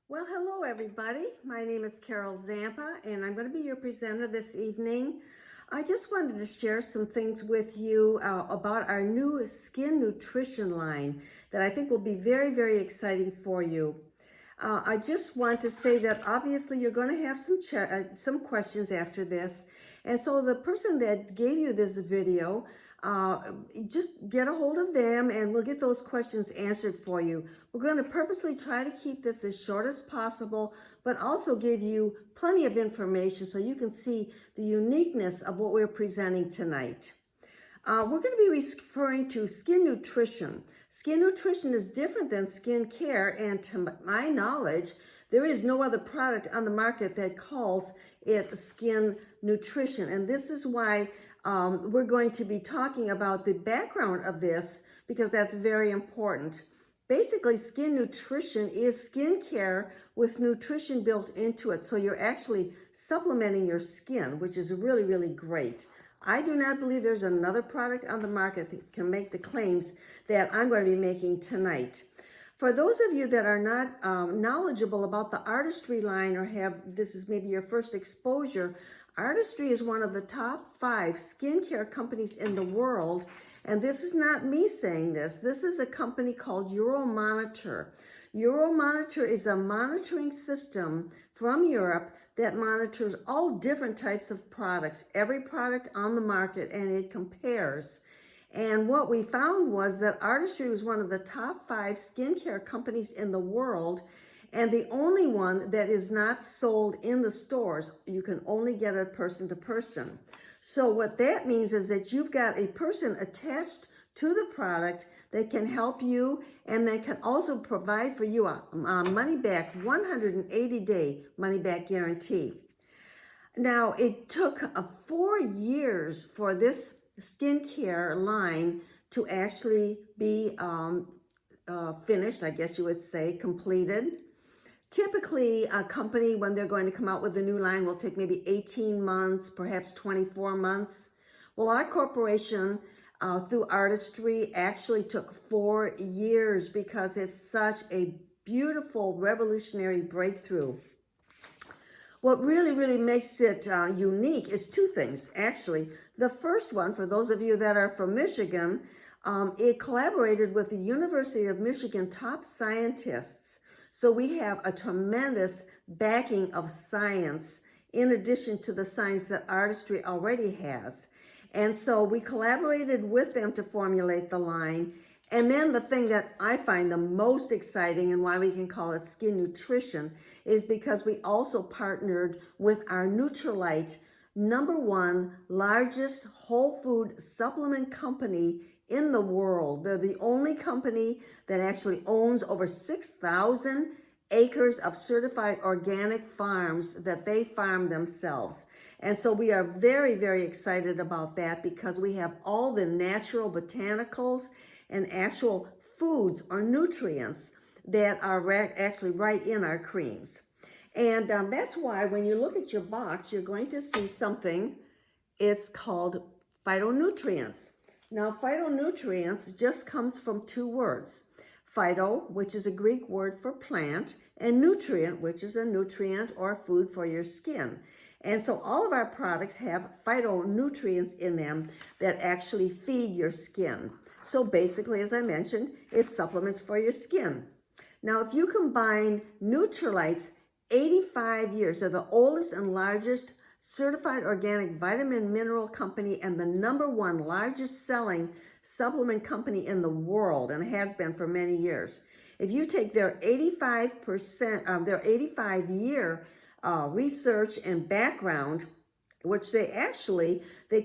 Well, hello everybody. My name is Carol Zampa and I'm going to be your presenter this evening. I just wanted to share some things with you about our new skin nutrition line that I think will be very, very exciting for you. I just want to say that obviously you're going to have some questions after this. And so the person that gave you this video, just get a hold of them and we'll get those questions answered for you. We're going to purposely try to keep this as short as possible, but also give you plenty of information so you can see the uniqueness of what we're presenting tonight. We're going to be referring to skin nutrition. Skin nutrition is different than skin care, and to my knowledge, there is no other product on the market that calls it skin nutrition. And this is why we're going to be talking about the background of this, because that's very important. Basically, skin nutrition is skin care with nutrition built into it. So you're actually supplementing your skin, which is really, really great. I do not believe there's another product on the market that can make the claims that I'm going to be making tonight. For those of you that are not knowledgeable about the Artistry line or this is maybe your first exposure, Artistry is one of the top 5 skincare companies in the world. And this is not me saying this. This is a company called Euromonitor. Euromonitor is a monitoring system from Europe that monitors all different types of products, every product on the market, and it compares. And what we found was that Artistry was one of the top 5 skincare companies in the world, and the only one that is not sold in the stores. You can only get it person to person. So what that means is that you've got a person attached to the product that can help you and that can also provide for you a money back, 180-day money back guarantee. Now, it took 4 years for this skincare line to actually be finished, I guess you would say, completed. Typically, a company, when they're going to come out with a new line, will take maybe 18 months, perhaps 24 months. Well, our corporation, through Artistry, actually took 4 years because it's such a beautiful, revolutionary breakthrough. What really, really makes it unique is 2 things, actually. The first one, for those of you that are from Michigan, it collaborated with the University of Michigan top scientists. So we have a tremendous backing of science in addition to the science that Artistry already has. And so we collaborated with them to formulate the line. And then the thing that I find the most exciting and why we can call it skin nutrition is because we also partnered with our Nutrilite, #1 largest whole food supplement company in the world. They're the only company that actually owns over 6,000 acres of certified organic farms that they farm themselves. And so we are very, very excited about that because we have all the natural botanicals and actual foods or nutrients that are actually right in our creams. And that's why when you look at your box, you're going to see something. It's called phytonutrients. Now, phytonutrients just comes from 2 words. Phyto, which is a Greek word for plant, and nutrient, which is a nutrient or food for your skin. And so all of our products have phytonutrients in them that actually feed your skin. So basically, as I mentioned, it's supplements for your skin. Now, if you combine Nutrilite's 85 years, they're the oldest and largest certified organic vitamin mineral company and the #1 largest selling supplement company in the world, and has been for many years. If you take their 85-year research and background, which they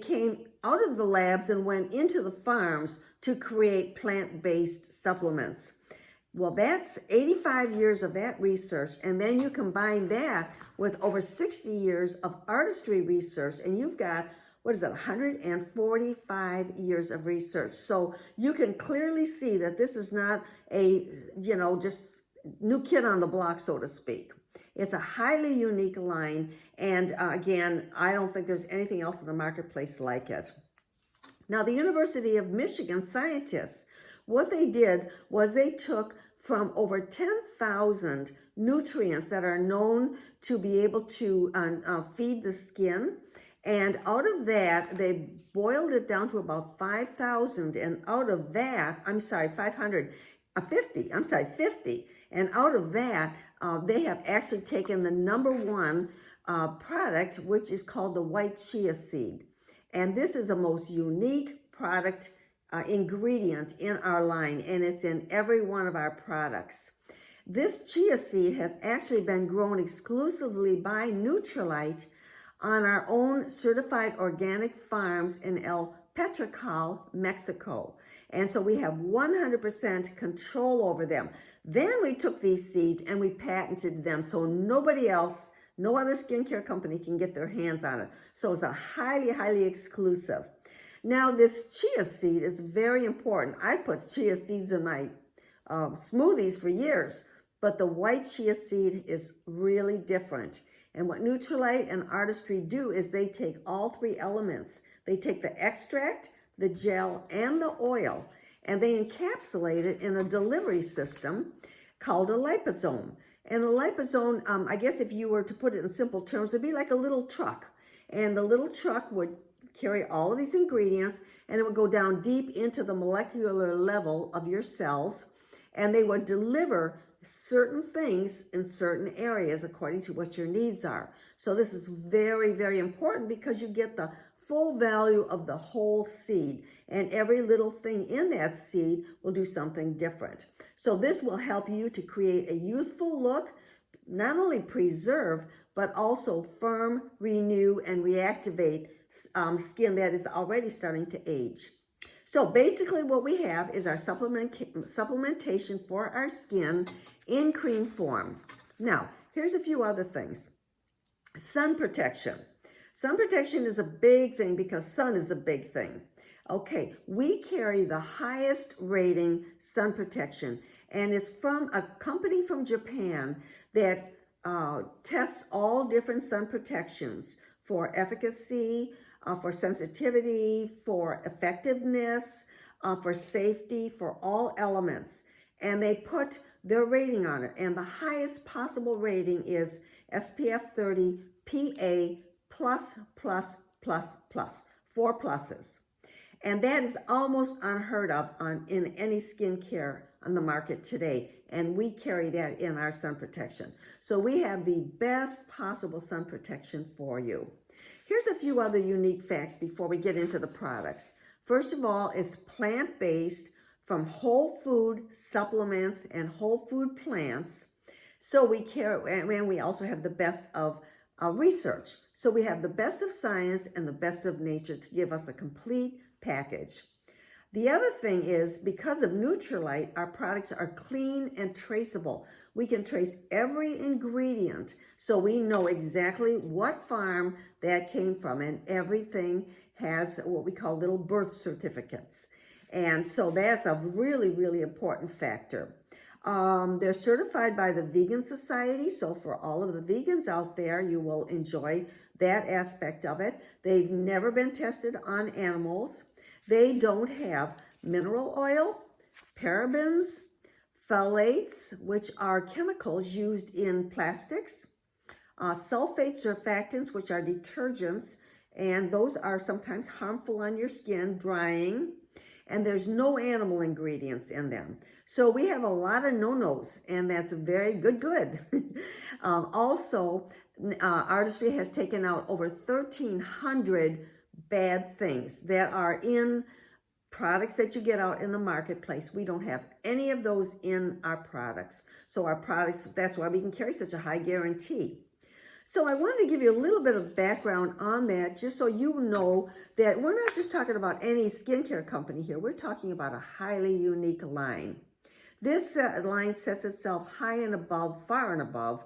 came out of the labs and went into the farms to create plant-based supplements. Well, that's 85 years of that research, and then you combine that with over 60 years of Artistry research, and you've got, 145 years of research. So you can clearly see that this is not a, just new kid on the block, so to speak. It's a highly unique line, and again, I don't think there's anything else in the marketplace like it. Now, the University of Michigan scientists, what they did was they took from over 10,000 nutrients that are known to be able to feed the skin. And out of that, they boiled it down to about 5,000. And out of that, 50. And out of that, they have actually taken the number one product, which is called the white chia seed. And this is the most unique product ingredient in our line, and it's in every one of our products. This chia seed has actually been grown exclusively by Nutrilite on our own certified organic farms in El Petrical, Mexico. And so we have 100% control over them. Then we took these seeds and we patented them so nobody else, no other skincare company can get their hands on it. So it's a highly, highly exclusive. Now this chia seed is very important. I put chia seeds in my smoothies for years, but the white chia seed is really different. And what Nutrilite and Artistry do is they take all three elements. They take the extract, the gel, and the oil, and they encapsulate it in a delivery system called a liposome. And a liposome, I guess if you were to put it in simple terms, would be like a little truck. And the little truck would carry all of these ingredients, and it would go down deep into the molecular level of your cells, and they would deliver certain things in certain areas according to what your needs are. So this is very, very important because you get the full value of the whole seed, and every little thing in that seed will do something different. So this will help you to create a youthful look, not only preserve, but also firm, renew, and reactivate skin that is already starting to age. So basically what we have is our supplementation for our skin in cream form. Now, here's a few other things. Sun protection. Sun protection is a big thing because sun is a big thing. Okay, we carry the highest rating sun protection, and it's from a company from Japan that tests all different sun protections for efficacy, for sensitivity, for effectiveness, for safety, for all elements. And they put their rating on it. And the highest possible rating is SPF 30 PA++++, 4 pluses. And that is almost unheard of in any skincare on the market today. And we carry that in our sun protection. So we have the best possible sun protection for you. Here's a few other unique facts before we get into the products. First of all, it's plant-based from whole food supplements and whole food plants. So we carry, and we also have the best of research. So we have the best of science and the best of nature to give us a complete package. The other thing is, because of Nutrilite, our products are clean and traceable. We can trace every ingredient, so we know exactly what farm that came from, and everything has what we call little birth certificates. And so that's a really, really important factor. They're certified by the Vegan Society, so for all of the vegans out there, you will enjoy that aspect of it. They've never been tested on animals. They don't have mineral oil, parabens, phthalates, which are chemicals used in plastics, sulfate surfactants, which are detergents, and those are sometimes harmful on your skin, drying, and there's no animal ingredients in them. So we have a lot of no-nos, and that's very good. Also, Artistry has taken out over 1,300 bad things that are in products that you get out in the marketplace. We don't have any of those in our products. So our products, that's why we can carry such a high guarantee. So I wanted to give you a little bit of background on that, just so you know that we're not just talking about any skincare company here. We're talking about a highly unique line. This line sets itself high and above, far and above,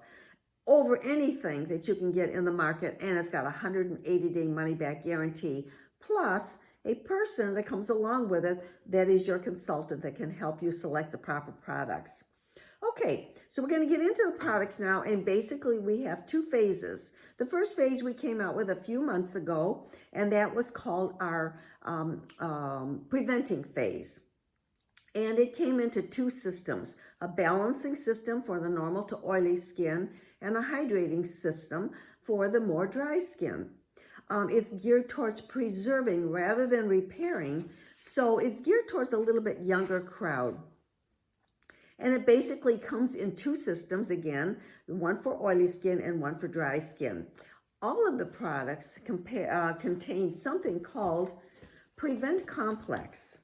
over anything that you can get in the market, and it's got a 180-day money-back guarantee, plus a person that comes along with it that is your consultant that can help you select the proper products. Okay, so we're going to get into the products now, and basically we have two phases. The first phase we came out with a few months ago, and that was called our preventing phase. And it came into two systems, a balancing system for the normal to oily skin and a hydrating system for the more dry skin. It's geared towards preserving rather than repairing, so it's geared towards a little bit younger crowd. And it basically comes in two systems again, one for oily skin and one for dry skin. All of the products contain something called Prevent Complex.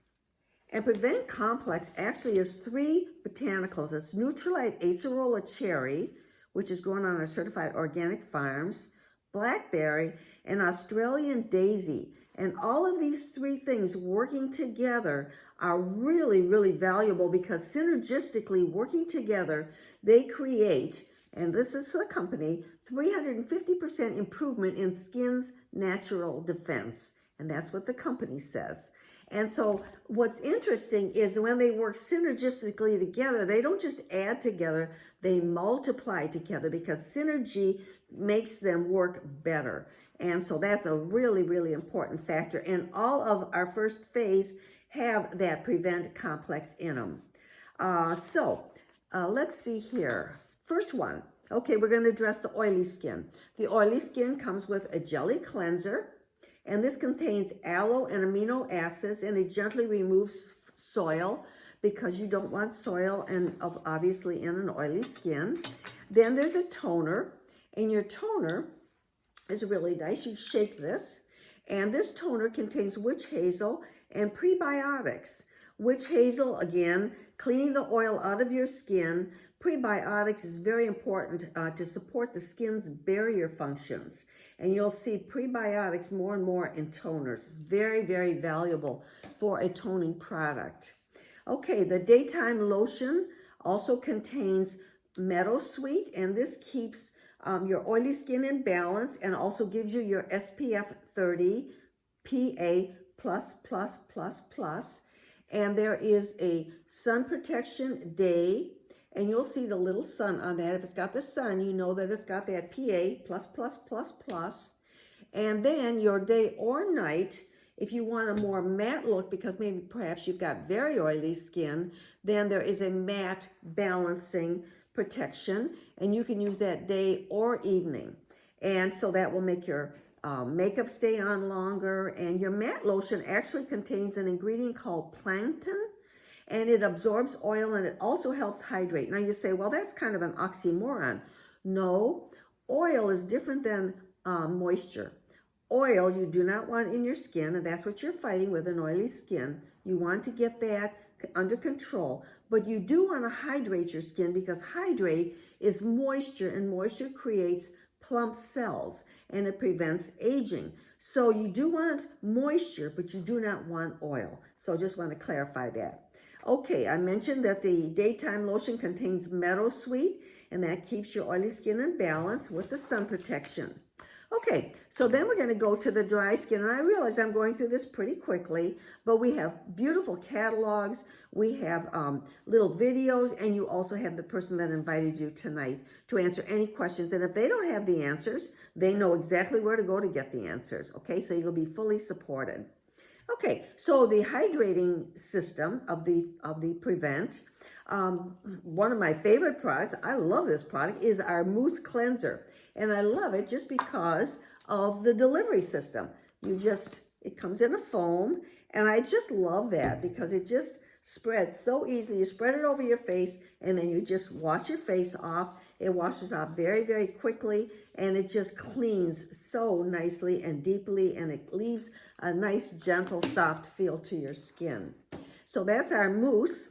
And Prevent Complex actually is 3 botanicals. It's Nutrilite Acerola Cherry, which is grown on our certified organic farms, blackberry, and Australian daisy. And all of these 3 things working together are really, really valuable because synergistically working together, they create, and this is the company, 350% improvement in skin's natural defense. And that's what the company says. And so what's interesting is when they work synergistically together, they don't just add together, they multiply together because synergy makes them work better. And so that's a really, really important factor. And all of our first phase have that Prevent Complex in them. Let's see here. First one. Okay, we're going to address the oily skin. The oily skin comes with a jelly cleanser. And this contains aloe and amino acids, and it gently removes soil because you don't want soil and obviously in an oily skin. Then there's a toner, and your toner is really nice. You shake this, and this toner contains witch hazel and prebiotics. Witch hazel, again, cleaning the oil out of your skin. Prebiotics is very important to support the skin's barrier functions. And you'll see prebiotics more and more in toners. It's very, very valuable for a toning product. Okay, the daytime lotion also contains meadowsweet, and this keeps your oily skin in balance and also gives you your SPF 30 PA++++. And there is a sun protection day, and you'll see the little sun on that. If it's got the sun, you know that it's got that PA++++. And then your day or night, if you want a more matte look, because maybe perhaps you've got very oily skin, then there is a matte balancing protection, and you can use that day or evening. And so that will make your makeup stay on longer. And your matte lotion actually contains an ingredient called plankton, and it absorbs oil and it also helps hydrate. Now you say, well, that's kind of an oxymoron. No, oil is different than moisture. Oil you do not want in your skin, and that's what you're fighting with an oily skin. You want to get that under control, but you do want to hydrate your skin because hydrate is moisture, and moisture creates plump cells and it prevents aging. So you do want moisture, but you do not want oil. So I just want to clarify that. Okay, I mentioned that the daytime lotion contains meadowsweet, and that keeps your oily skin in balance with the sun protection. Okay, so then we're going to go to the dry skin, and I realize I'm going through this pretty quickly, but we have beautiful catalogs, we have little videos, and you also have the person that invited you tonight to answer any questions, and if they don't have the answers, they know exactly where to go to get the answers, okay? So you'll be fully supported. Okay, so the hydrating system of the Prevent, one of my favorite products, I love this product, is our Mousse Cleanser. And I love it just because of the delivery system. It comes in a foam, and I just love that because it just spreads so easily. You spread it over your face, and then you just wash your face off. It washes off very, very quickly, and it just cleans so nicely and deeply, and it leaves a nice, gentle, soft feel to your skin. So that's our Mousse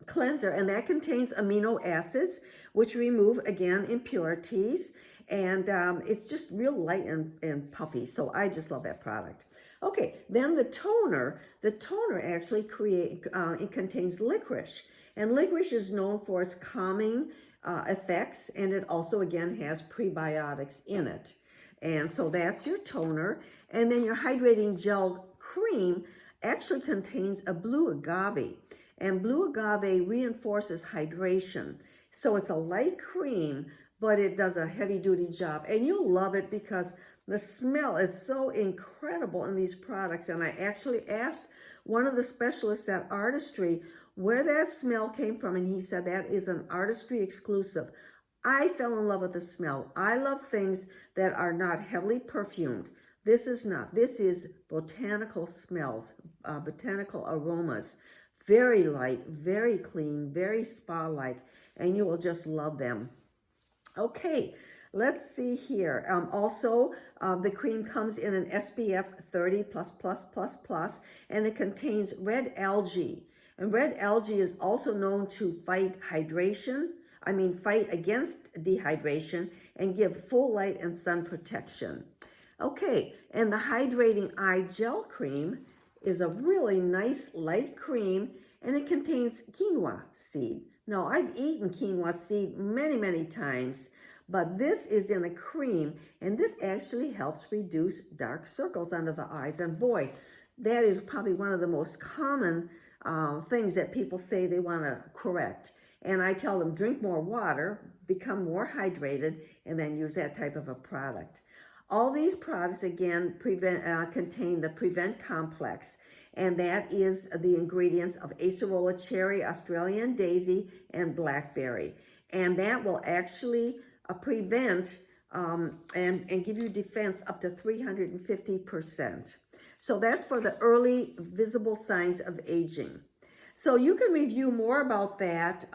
Cleanser, and that contains amino acids, which remove, again, impurities, and it's just real light and puffy, so I just love that product. Okay, then the toner actually it contains licorice, and licorice is known for its calming effects, and it also, again, has prebiotics in it. And so that's your toner, and then your hydrating gel cream actually contains a blue agave, and blue agave reinforces hydration. So it's a light cream, but it does a heavy-duty job. And you'll love it because the smell is so incredible in these products. And I actually asked one of the specialists at Artistry where that smell came from, and he said that is an Artistry exclusive. I fell in love with the smell. I love things that are not heavily perfumed. This is not. This is botanical smells, botanical aromas. Very light, very clean, very spa-like, and you will just love them. Okay, let's see here. Also, the cream comes in an SPF 30++++, and it contains red algae. And red algae is also known to fight against dehydration and give full light and sun protection. Okay, and the Hydrating Eye Gel Cream is a really nice light cream, and it contains quinoa seed. Now, I've eaten quinoa seed many times, but this is in a cream, and this actually helps reduce dark circles under the eyes. And boy, that is probably one of the most common things that people say they want to correct. And I tell them, drink more water, become more hydrated, and then use that type of a product. All these products, again, contain the Prevent Complex, and that is the ingredients of acerola cherry, Australian daisy, and blackberry. And that will actually prevent and give you defense up to 350%. So that's for the early visible signs of aging. So you can review more about that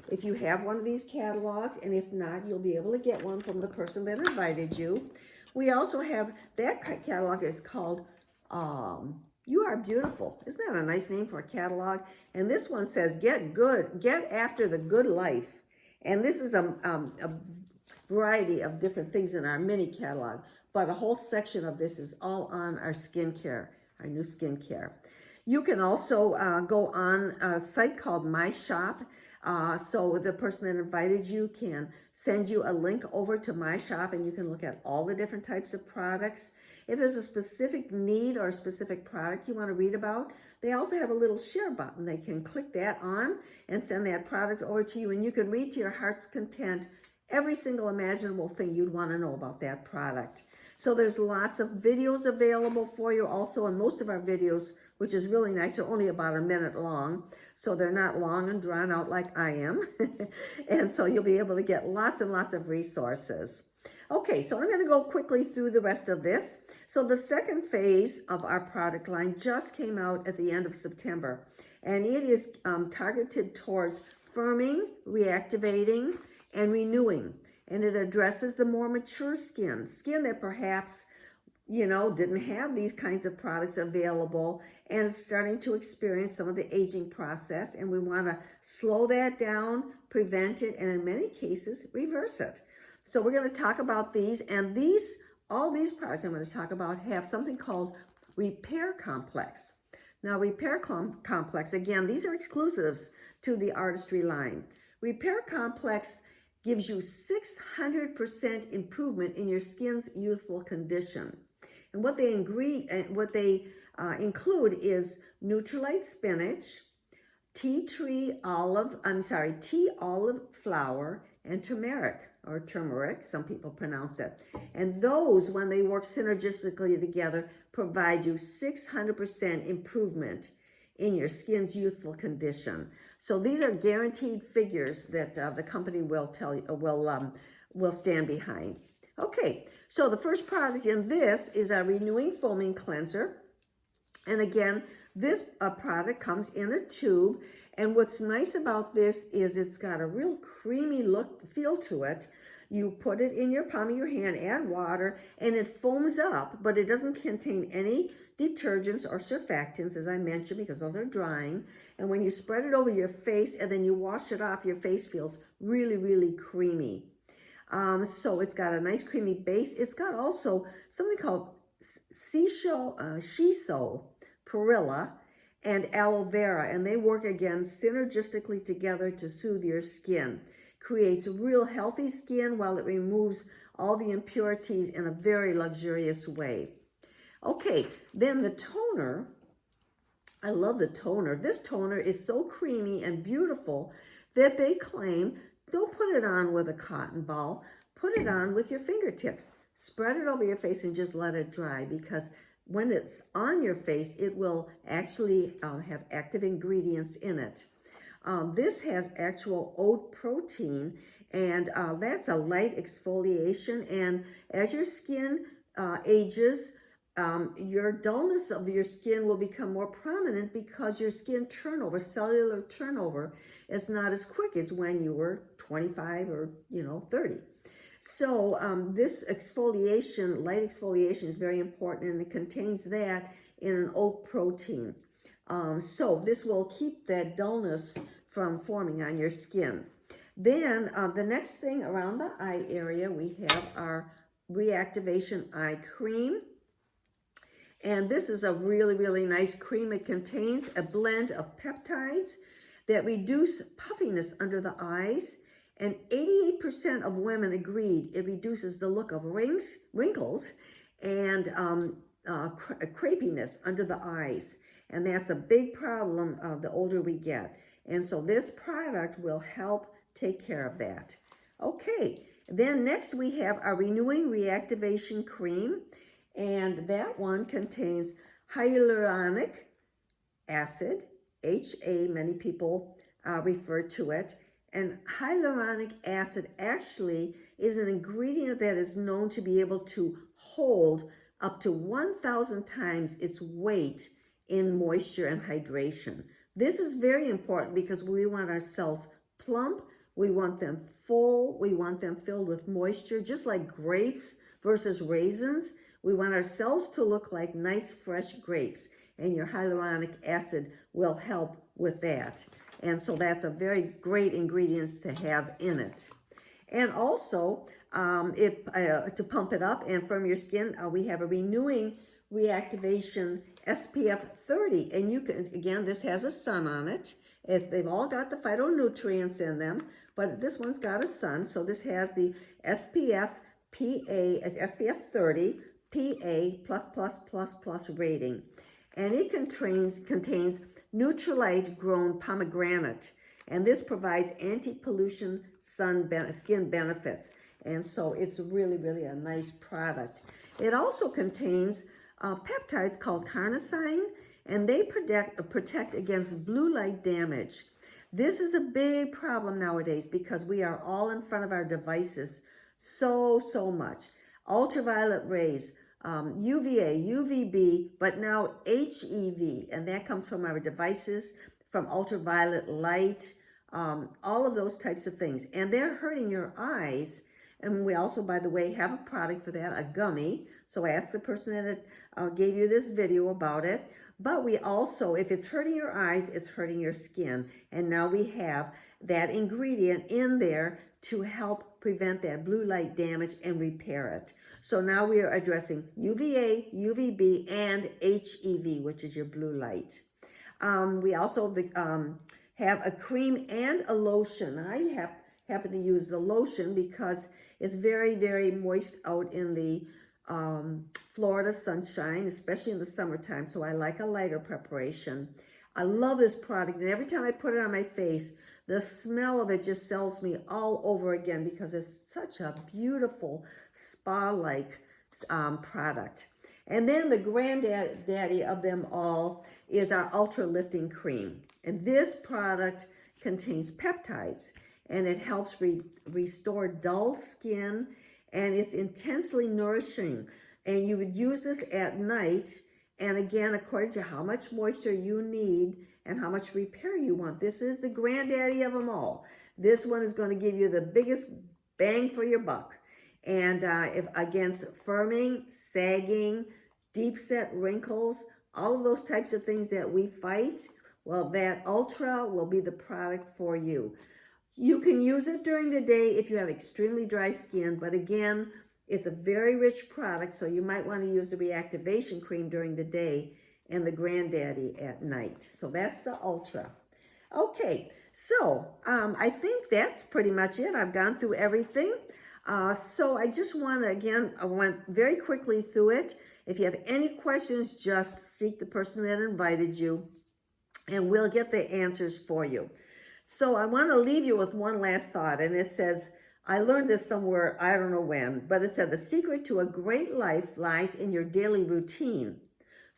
if you have one of these catalogs, and if not, you'll be able to get one from the person that invited you. We also have, that catalog is called You Are Beautiful. Isn't that a nice name for a catalog? And this one says, get after the good life. And this is a variety of different things in our mini catalog, but a whole section of this is all on our skincare, our new skincare. You can also go on a site called My Shop. So the person that invited you can send you a link over to My Shop, and you can look at all the different types of products. If there's a specific need or a specific product you want to read about, they also have a little share button. They can click that on and send that product over to you, and you can read to your heart's content every single imaginable thing you'd want to know about that product. So there's lots of videos available for you also, and most of our videos, which is really nice, are only about a minute long, so they're not long and drawn out like I am. And so you'll be able to get lots and lots of resources. Okay, so I'm going to go quickly through the rest of this. So the second phase of our product line just came out at the end of September, and it is targeted towards firming, reactivating, and renewing. And it addresses the more mature skin that perhaps, didn't have these kinds of products available and is starting to experience some of the aging process. And we want to slow that down, prevent it, and in many cases, reverse it. So we're going to talk about these, and all these products I'm going to talk about have something called Repair Complex. Now, Repair Complex, again, these are exclusives to the Artistry line. Repair Complex gives you 600% improvement in your skin's youthful condition. And what they include is Nutrilite spinach, tea olive flower, and turmeric, some people pronounce it. And those, when they work synergistically together, provide you 600% improvement in your skin's youthful condition. So these are guaranteed figures that the company will tell you, will stand behind. Okay, so the first product in this is a renewing foaming cleanser. And again, this product comes in a tube. And what's nice about this is it's got a real creamy feel to it. You put it in your palm of your hand, add water, and it foams up, but it doesn't contain any detergents or surfactants, as I mentioned, because those are drying. And when you spread it over your face and then you wash it off, your face feels really creamy. So it's got a nice creamy base. It's got also something called shiso, perilla, and aloe vera, and they work again synergistically together to soothe your skin. Creates real healthy skin while it removes all the impurities in a very luxurious way. Okay, then the toner. I love the toner. This toner is so creamy and beautiful that they claim, don't put it on with a cotton ball, put it on with your fingertips. Spread it over your face and just let it dry, because when it's on your face, it will actually have active ingredients in it. This has actual oat protein, and that's a light exfoliation. And as your skin ages, your dullness of your skin will become more prominent because your skin turnover, cellular turnover, is not as quick as when you were 25 or 30. So this exfoliation, light exfoliation, is very important, and it contains that in an oat protein. So this will keep that dullness from forming on your skin. Then the next thing around the eye area, we have our Reactivation Eye Cream. And this is a really, really nice cream. It contains a blend of peptides that reduce puffiness under the eyes. And 88% of women agreed it reduces the look of wrinkles, and crepiness under the eyes. And that's a big problem the older we get. And so this product will help take care of that. Okay, then next we have our Renewing Reactivation Cream. And that one contains hyaluronic acid, HA, many people refer to it. And hyaluronic acid actually is an ingredient that is known to be able to hold up to 1,000 times its weight in moisture and hydration. This is very important because we want our cells plump, we want them full, we want them filled with moisture, just like grapes versus raisins. We want our cells to look like nice fresh grapes, and your hyaluronic acid will help with that. And so that's a very great ingredient to have in it. And also, to pump it up and firm your skin, we have a Renewing Reactivation SPF 30. And you can, again, this has a sun on it. They've all got the phytonutrients in them, but this one's got a sun. So this has the SPF SPF 30 PA++++ rating. And it contains Nutrilite grown pomegranate, and this provides anti-pollution skin benefits, and so it's really, really a nice product. It also contains peptides called carnosine, and they protect against blue light damage. This is a big problem nowadays because we are all in front of our devices so much. Ultraviolet rays, UVA, UVB, but now HEV, and that comes from our devices, from ultraviolet light, all of those types of things. And they're hurting your eyes. And we also, by the way, have a product for that, a gummy. So ask the person that gave you this video about it. But we also, if it's hurting your eyes, it's hurting your skin. And now we have that ingredient in there to help prevent that blue light damage and repair it. So now we are addressing UVA, UVB, and HEV, which is your blue light. We also have a cream and a lotion. I happen to use the lotion because it's very, very moist out in the Florida sunshine, especially in the summertime. So I like a lighter preparation. I love this product, and every time I put it on my face, the smell of it just sells me all over again because it's such a beautiful spa-like product. And then the granddaddy of them all is our Ultra Lifting Cream. And this product contains peptides, and it helps restore dull skin, and it's intensely nourishing. And you would use this at night, and again, according to how much moisture you need and how much repair you want. This is the granddaddy of them all. This one is going to give you the biggest bang for your buck. And against firming, sagging, deep set wrinkles, all of those types of things that we fight, well, that Ultra will be the product for you. You can use it during the day if you have extremely dry skin, but again, it's a very rich product, so you might want to use the reactivation cream during the day and the granddaddy at night. So that's the Ultra. Okay, so I think that's pretty much it. I've gone through everything. So I just want to, again, I went very quickly through it. If you have any questions, just seek the person that invited you, and we'll get the answers for you. So I want to leave you with one last thought, and it says, I learned this somewhere, I don't know when, but it said, the secret to a great life lies in your daily routine.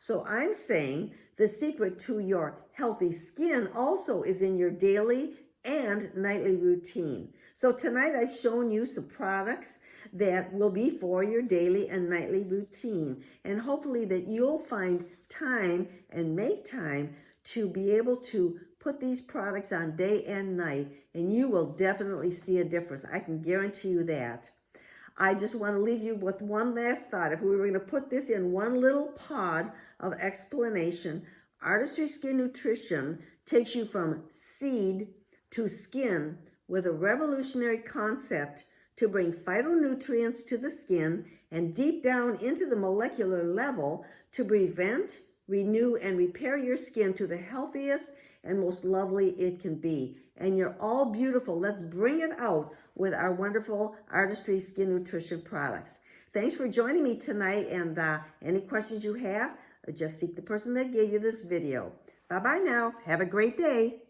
So I'm saying the secret to your healthy skin also is in your daily and nightly routine. So tonight I've shown you some products that will be for your daily and nightly routine. And hopefully that you'll find time and make time to be able to put these products on day and night, and you will definitely see a difference. I can guarantee you that. I just want to leave you with one last thought. If we were going to put this in one little pod of explanation, Artistry Skin Nutrition takes you from seed to skin with a revolutionary concept to bring phytonutrients to the skin and deep down into the molecular level to prevent, renew, and repair your skin to the healthiest and most lovely it can be. And you're all beautiful. Let's bring it out with our wonderful Artistry Skin Nutrition products. Thanks for joining me tonight, and any questions you have, just seek the person that gave you this video. Bye-bye now. Have a great day.